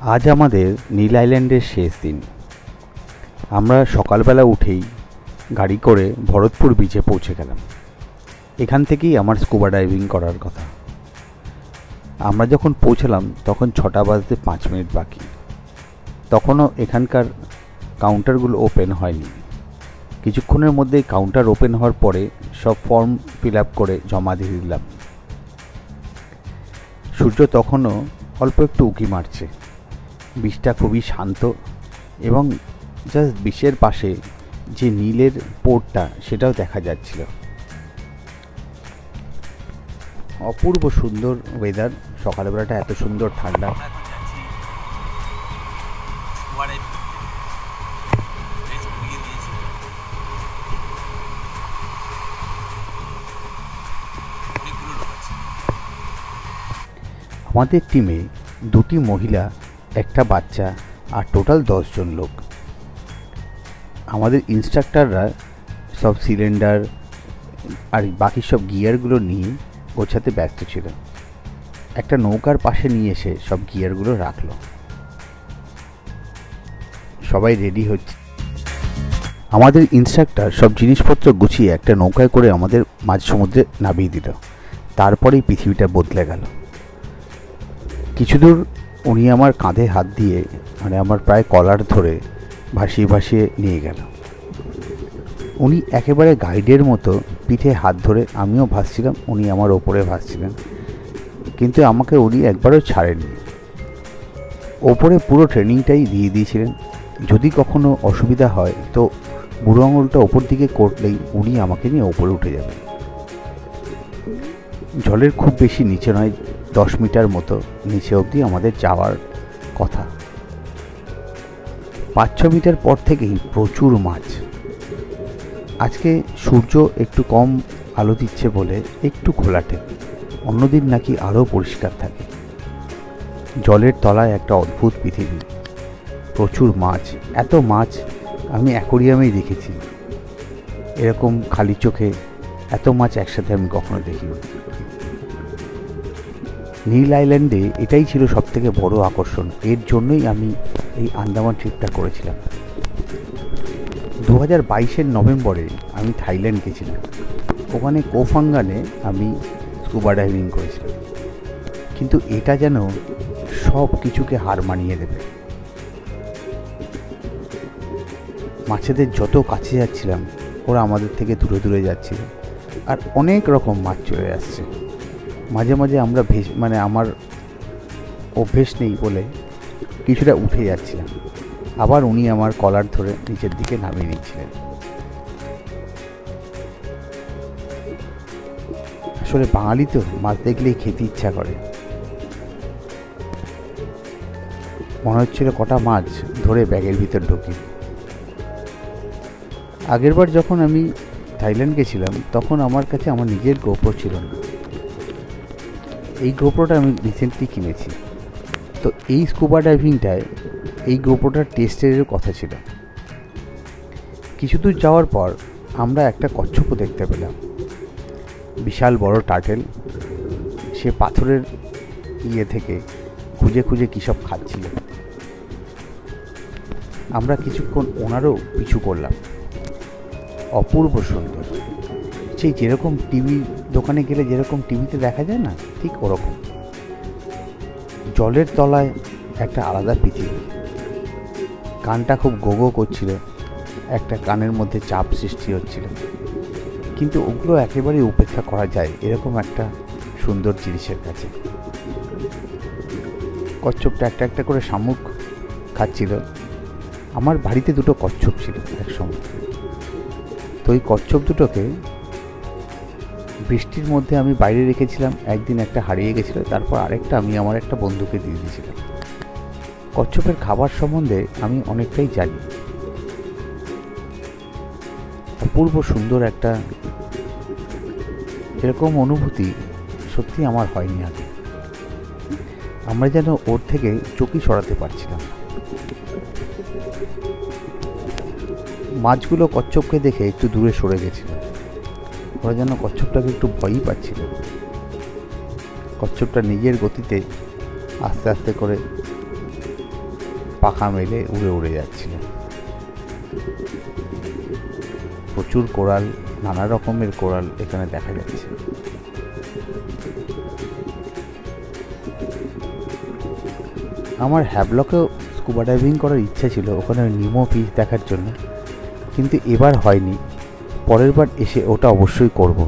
আজ আমাদের নীল আইল্যান্ডের শেষ দিন। আমরা সকালবেলা উঠেই গাড়ি করে ভরতপুর বিচে পৌঁছে গেলাম। এখান থেকেই আমার স্কুবা ডাইভিং করার কথা। আমরা যখন পৌঁছলাম তখন 6টা বাজতে 5 মিনিট বাকি। তখনও এখানকার কাউন্টারগুলো ওপেন হয়নি। কিছুক্ষণের মধ্যেই কাউন্টার ওপেন হওয়ার পরে সব ফর্ম ফিল আপ করে জমা দিয়ে দিলাম। সূর্য তখনও অল্প একটু উঁকি মারছে। বিচটা খুবই শান্ত এবং জাস্ট বিচের পাশে যে নীলের পোর্টটা সেটাও দেখা যাচ্ছিল। অপূর্ব সুন্দর ওয়েদার, সকালবেলাটা এত সুন্দর ঠান্ডা। আমাদের টিমে 2টি মহিলা, একটা বাচ্চা আর টোটাল 10 জন লোক। আমাদের ইনস্ট্রাক্টররা সব সিলিন্ডার আর বাকি সব গিয়ারগুলো নিয়ে গোছাতে ব্যস্ত ছিল। একটা নৌকার পাশে নিয়ে এসে সব গিয়ারগুলো রাখলো। সবাই রেডি হচ্ছে। আমাদের ইনস্ট্রাক্টর সব জিনিসপত্র গুছিয়ে একটা নৌকায় করে আমাদের মাঝ সমুদ্রে নামিয়ে দিল। তারপরেই পৃথিবীটা বদলে গেল। কিছু দূর উনি আমার কাঁধে হাত দিয়ে মানে আমার প্রায় কলার ধরে ভাসিয়ে ভাসিয়ে নিয়ে গেল। উনি একেবারে গাইডের মতো পিঠে হাত ধরে, আমিও ভাসছিলাম, উনি আমার ওপরে ভাসছিলেন, কিন্তু আমাকে উনি একবারও ছাড়েননি। ওপরে পুরো ট্রেনিংটাই দিয়ে দিয়েছিলেন। যদি কখনো অসুবিধা হয় তো বুড়ো আঙুলটা ওপর দিকে করলেই উনি আমাকে নিয়ে ওপরে উঠে যাবেন। জলের খুব বেশি নিচে নয়, 10 মিটার মতো নিচে অবধি আমাদের যাওয়ার কথা। 5-6 মিটার পর থেকেই প্রচুর মাছ। আজকে সূর্য একটু কম আলো দিচ্ছে বলে একটু ঘোলাটে, অন্যদিন নাকি আরও পরিষ্কার থাকে। জলের তলায় একটা অদ্ভুত পৃথিবী, প্রচুর মাছ। এত মাছ আমি অ্যাকোরিয়ামেই দেখেছি, এরকম খালি চোখে এত মাছ একসাথে আমি কখনো দেখিনি। নীল আইল্যান্ডে এটাই ছিল সবথেকে বড় আকর্ষণ। এর জন্যই আমি এই আন্দামান ট্রিপটা করেছিলাম। 2022-এর নভেম্বরে আমি থাইল্যান্ড গেছিলাম। ওখানে কোফাঙ্গানে আমি স্কুবা ডাইভিং করেছিলাম। কিন্তু এটা যেন সব কিছুকে হার মানিয়ে দেবে। মাছেদের যত কাছে যাচ্ছিলাম ওরা আমাদের থেকে দূরে দূরে যাচ্ছিল, আর অনেক রকম মাছ চলে আসছে। মাঝে মাঝে আমরা আমার অভ্যেস নেই বলে কিছুটা উঠে যাচ্ছিলাম, আবার উনি আমার কলার ধরে নিচের দিকে নামিয়ে নিচ্ছিলেন। আসলে বাঙালি তো মাছ দেখলেই খেতে ইচ্ছা করে। মনে হচ্ছিল কটা মাছ ধরে ব্যাগের ভিতর ঢুকি। আগেরবার যখন আমি থাইল্যান্ড গেছিলাম তখন আমার কাছে আমার নিজের গোপ্রো ছিল না। এই গোপ্রোটা আমি রিসেন্টলি কিনেছি। তো এই স্কুবা ডাইভিংটায় এই গোপ্রোটার টেস্টেরও কথা ছিল। কিছু দূর যাওয়ার পর আমরা একটা কচ্ছপও দেখতে পেলাম, বিশাল বড় টার্টেল। সে পাথরের থেকে খুঁজে খুঁজে কী সব খাচ্ছিল। আমরা কিছুক্ষণ ওনারও পিছু করলাম। অপূর্ব সুন্দর, সেই যেরকম টিভি দোকানে গেলে যেরকম টিভিতে দেখা যায় না, ঠিক ওরকম। জলের তলায় একটা আলাদা পৃথিবী। কানটা খুব গো করছিল, একটা কানের মধ্যে চাপ সৃষ্টি হচ্ছিল, কিন্তু ওগুলো একেবারেই উপেক্ষা করা যায় এরকম একটা সুন্দর জিনিসের কাছে। কচ্ছপটা একটা একটা করে শামুক খাচ্ছিল। আমার বাড়িতে 2টো কচ্ছপ ছিল একসময়। তো ওই কচ্ছপ দুটোকে বৃষ্টির মধ্যে আমি বাইরে রেখেছিলাম। একদিন একটা হারিয়ে গেছিলো, তারপর আরেকটা আমি আমার একটা বন্ধুকে দিয়ে দিয়েছিলাম। কচ্ছপের খাবার সম্বন্ধে আমি অনেকটাই জানি। অপূর্ব সুন্দর একটা এরকম অনুভূতি সত্যি আমার হয়নি আগে। আমরা যেন ওর থেকে চোখই সরাতে পারছিলাম না। মাছগুলো কচ্ছপকে দেখে একটু দূরে সরে গেছিল। ওরা যেন কচ্ছপটাকে একটু ভয়ই পাচ্ছিল। কচ্ছপটা নিজের গতিতে আস্তে আস্তে করে পাখা মেলে উড়ে উড়ে যাচ্ছিল। প্রচুর কোরাল, নানা রকমের কোরাল এখানে দেখা যাচ্ছে। আমার হ্যাভলকেও স্কুবা ডাইভিং করার ইচ্ছা ছিল, ওখানে নিমো ফিশ দেখার জন্য, কিন্তু এবার হয়নি। পরের বার এসে ওটা অবশ্যই করব।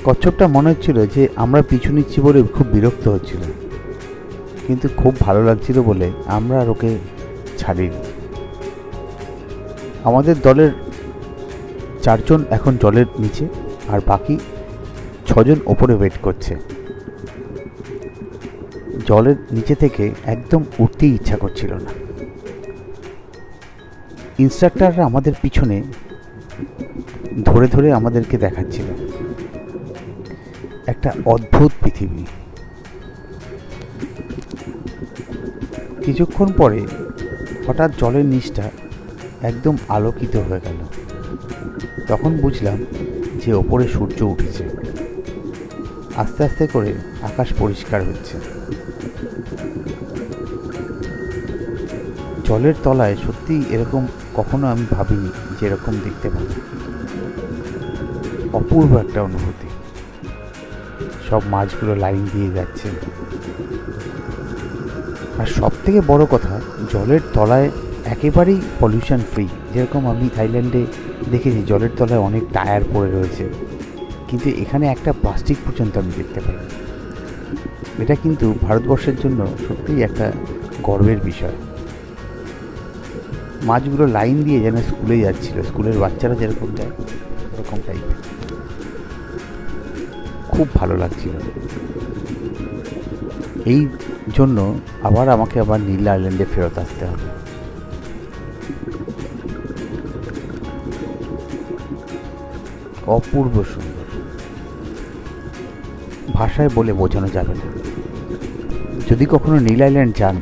কচ্ছপটা মনে হচ্ছিল যে আমরা পিছু নিচ্ছি বলে খুব বিরক্ত হচ্ছিল, কিন্তু খুব ভালো লাগছিল বলে আমরা আর ওকে ছাড়িনি। আমাদের দলের 4 জন এখন জলের নিচে, আর বাকি 6 জন ওপরে ওয়েট করছে। জলের নিচে থেকে একদম উঠতেই ইচ্ছা করছিল না। ইনস্ট্রাক্টররা আমাদের পিছনে ধরে ধরে আমাদেরকে দেখাচ্ছিল একটা অদ্ভুত পৃথিবী। কিছুক্ষণ পরে হঠাৎ জলের নিচটা একদম আলোকিত হয়ে গেল। তখন বুঝলাম যে ওপরে সূর্য উঠেছে। আস্তে আস্তে করে আকাশ পরিষ্কার হচ্ছে। জলের তলায় সত্যিই এরকম কখনো আমি ভাবিনি যে এরকম দেখতে পাবো। অপূর্ব একটা অনুভূতি। সব মাছগুলো লাইন দিয়ে যাচ্ছে। আর সব থেকে বড় কথা, জলের তলায় একেবারেই পলিউশন ফ্রি। যেরকম আমি থাইল্যান্ডে দেখেছি জলের তলায় অনেক টায়ার পড়ে রয়েছে, কিন্তু এখানে একটা প্লাস্টিক পর্যন্ত আমি দেখতে পাই। এটা কিন্তু ভারতবর্ষের জন্য সত্যিই একটা গর্বের বিষয়। মাছগুলো লাইন দিয়ে যেন স্কুলে যাচ্ছিল, স্কুলের বাচ্চারা যেরকম যায় এরকম টাইপের। খুব ভালো লাগছিল। এই জন্য আমাকে আবার নীল আইল্যান্ডে ফেরত আসতে হবে। অপূর্ব সুন্দর, ভাষায় বলে বোঝানো যাবে না। যদি কখনো নীল আইল্যান্ড যান,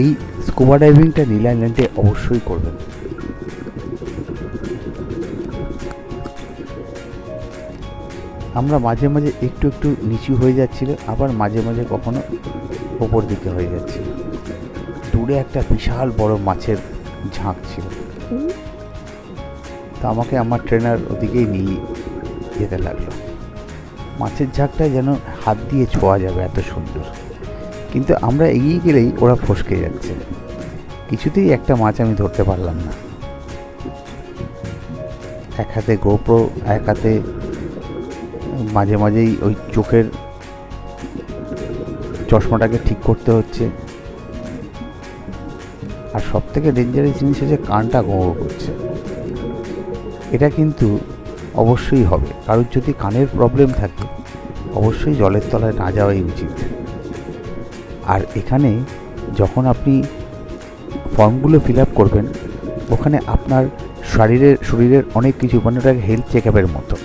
এই স্কুবা ডাইভিংটা নীল আইল্যান্ডে অবশ্যই করবেন। আমরা মাঝে মাঝে একটু একটু নিচু হয়ে যাচ্ছিল, আবার মাঝে মাঝে কখনো ওপর দিকে হয়ে যাচ্ছিল। দূরে একটা বিশাল বড় মাছের ঝাঁক ছিল, তা আমাকে আমার ট্রেনার ওদিকেই নিয়ে যেতে লাগলো। মাছের ঝাঁকটা যেন হাত দিয়ে ছোঁয়া যাবে, এত সুন্দর। কিন্তু আমরা এগিয়ে গেলেই ওরা ফসকে যাচ্ছে। কিছুতেই একটা মাছ আমি ধরতে পারলাম না। এক হাতে গোপ্রো, এক হাতে মাঝে মাঝেই ওই চোখের চশমাটাকে ঠিক করতে হচ্ছে। আর সব থেকে ডেঞ্জারাস জিনিস হচ্ছে কানটা গোঁড় করছে। এটা কিন্তু অবশ্যই হবে, কারোর যদি কানের প্রবলেম থাকে অবশ্যই জলের তলায় না যাওয়াই উচিত। আর এখানে যখন আপনি ফর্মগুলো ফিল আপ করবেন, ওখানে আপনার শরীরের অনেক কিছু, মানে ওটা হেলথ চেক আপের মতো।